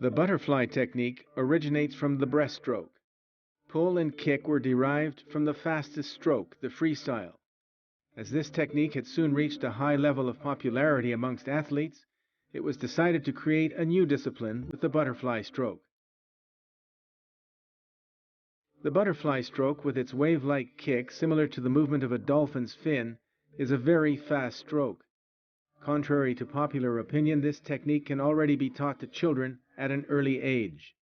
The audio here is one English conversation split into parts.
The butterfly technique originates from the breaststroke. Pull and kick were derived from the fastest stroke, the freestyle. As this technique had soon reached a high level of popularity amongst athletes, it was decided to create a new discipline with the butterfly stroke. The butterfly stroke, with its wave-like kick similar to the movement of a dolphin's fin, is a very fast stroke. Contrary to popular opinion, this technique can already be taught to children at an early age.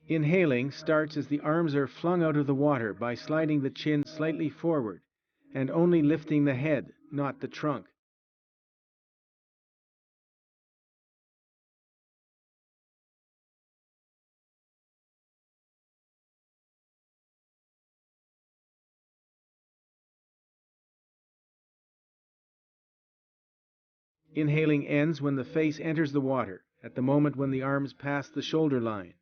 Inhaling starts as the arms are flung out of the water by sliding the chin slightly forward and only lifting the head, not the trunk. Inhaling ends when the face enters the water, at the moment when the arms pass the shoulder line.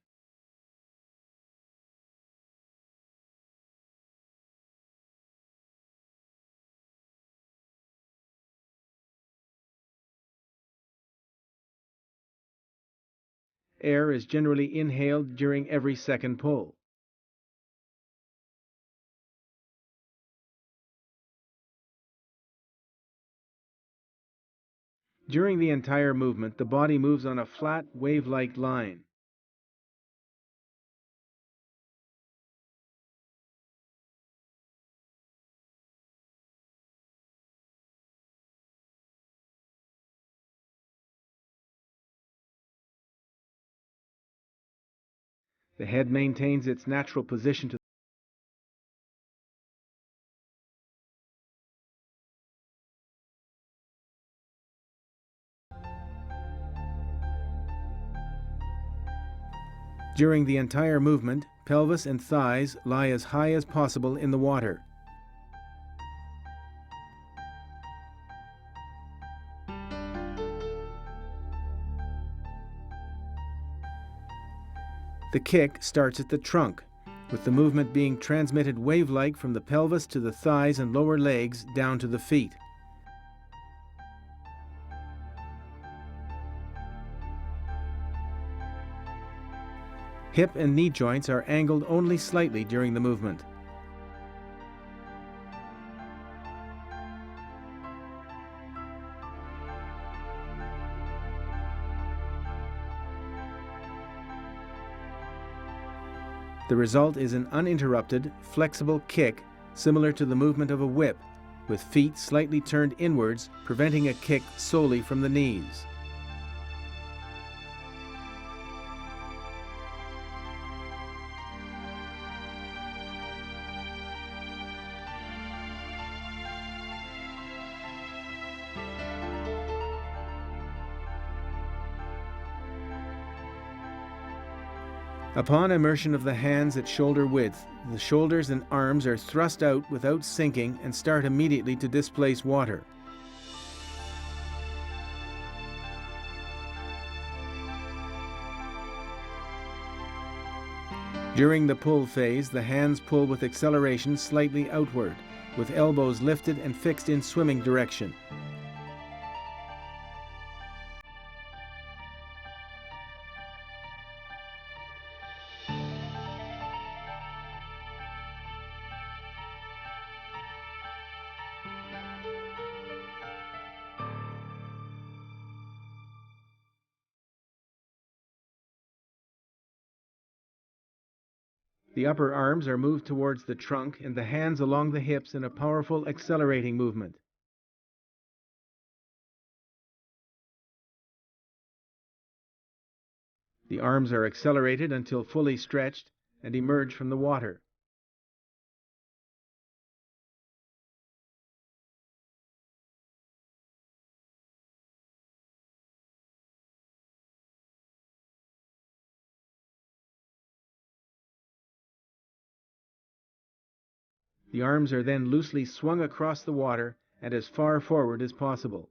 Air is generally inhaled during every second pull. During the entire movement, the body moves on a flat, wave-like line. The head maintains its natural position to During the entire movement, pelvis and thighs lie as high as possible in the water. The kick starts at the trunk, with the movement being transmitted wave-like from the pelvis to the thighs and lower legs down to the feet. Hip and knee joints are angled only slightly during the movement. The result is an uninterrupted, flexible kick similar to the movement of a whip, with feet slightly turned inwards, preventing a kick solely from the knees. Upon immersion of the hands at shoulder width, the shoulders and arms are thrust out without sinking and start immediately to displace water. During the pull phase, the hands pull with acceleration slightly outward, with elbows lifted and fixed in swimming direction. The upper arms are moved towards the trunk and the hands along the hips in a powerful accelerating movement. The arms are accelerated until fully stretched and emerge from the water. The arms are then loosely swung across the water and as far forward as possible.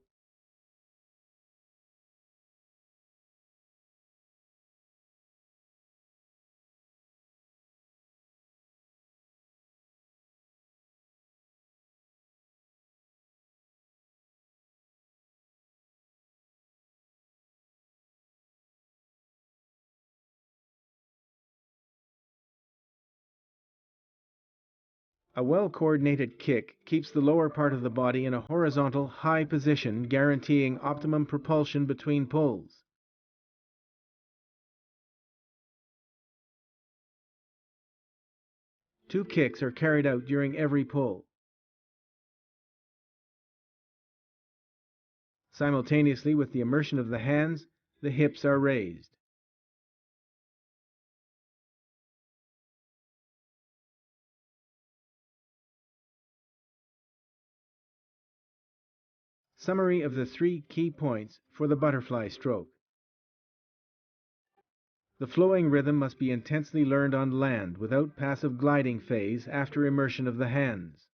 A well-coordinated kick keeps the lower part of the body in a horizontal, high position, guaranteeing optimum propulsion between pulls. Two kicks are carried out during every pull. Simultaneously with the immersion of the hands, the hips are raised. Summary of the 3 key points for the butterfly stroke. The flowing rhythm must be intensely learned on land without passive gliding phase after immersion of the hands.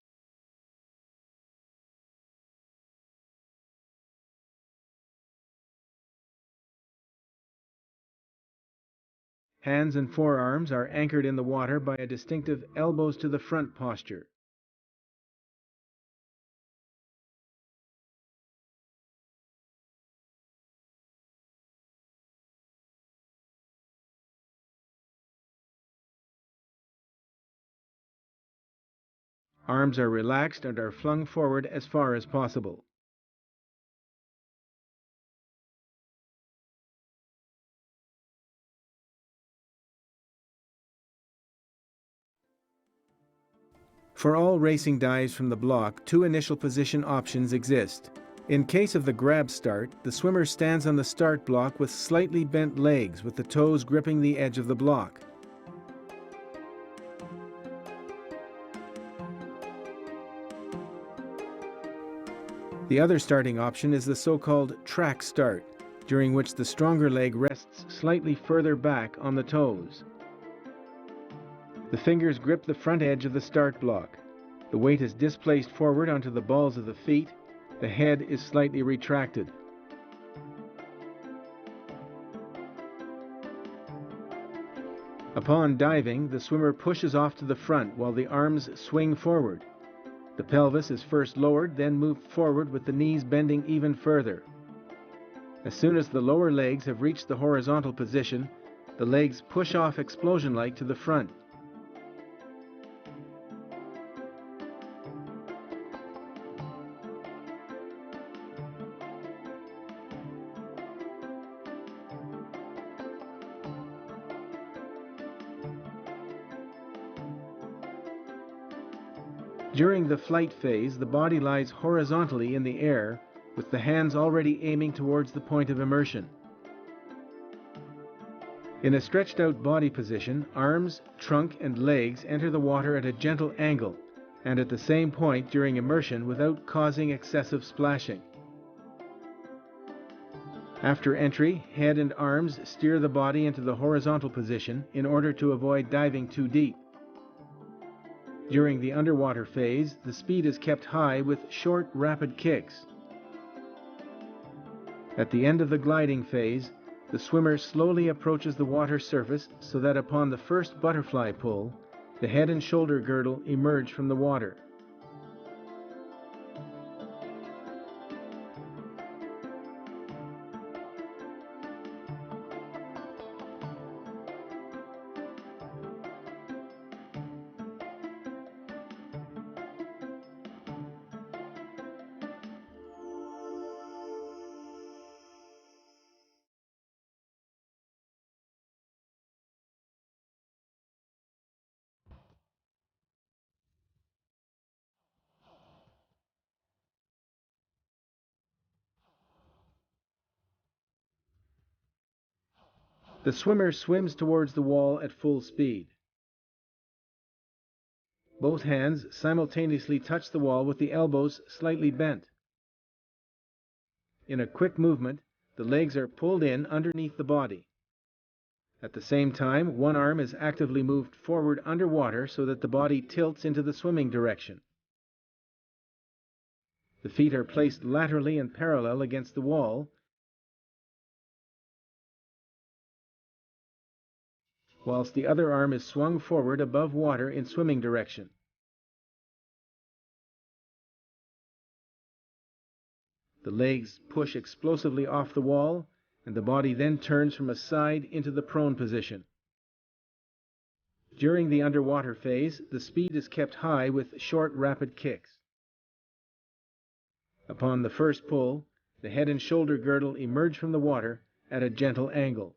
Hands and forearms are anchored in the water by a distinctive elbows to the front posture. Arms are relaxed and are flung forward as far as possible. For all racing dives from the block, 2 initial position options exist. In case of the grab start, the swimmer stands on the start block with slightly bent legs with the toes gripping the edge of the block. The other starting option is the so-called track start, during which the stronger leg rests slightly further back on the toes. The fingers grip the front edge of the start block. The weight is displaced forward onto the balls of the feet. The head is slightly retracted. Upon diving, the swimmer pushes off to the front while the arms swing forward. The pelvis is first lowered, then moved forward with the knees bending even further. As soon as the lower legs have reached the horizontal position, the legs push off explosion-like to the front. During the flight phase, the body lies horizontally in the air, with the hands already aiming towards the point of immersion. In a stretched out body position, arms, trunk and legs enter the water at a gentle angle and at the same point during immersion without causing excessive splashing. After entry, head and arms steer the body into the horizontal position in order to avoid diving too deep. During the underwater phase, the speed is kept high with short, rapid kicks. At the end of the gliding phase, the swimmer slowly approaches the water surface so that upon the first butterfly pull, the head and shoulder girdle emerge from the water. The swimmer swims towards the wall at full speed. Both hands simultaneously touch the wall with the elbows slightly bent. In a quick movement, the legs are pulled in underneath the body. At the same time, one arm is actively moved forward underwater so that the body tilts into the swimming direction. The feet are placed laterally and parallel against the wall, whilst the other arm is swung forward above water in swimming direction. The legs push explosively off the wall, and the body then turns from a side into the prone position. During the underwater phase, the speed is kept high with short, rapid kicks. Upon the first pull, the head and shoulder girdle emerge from the water at a gentle angle.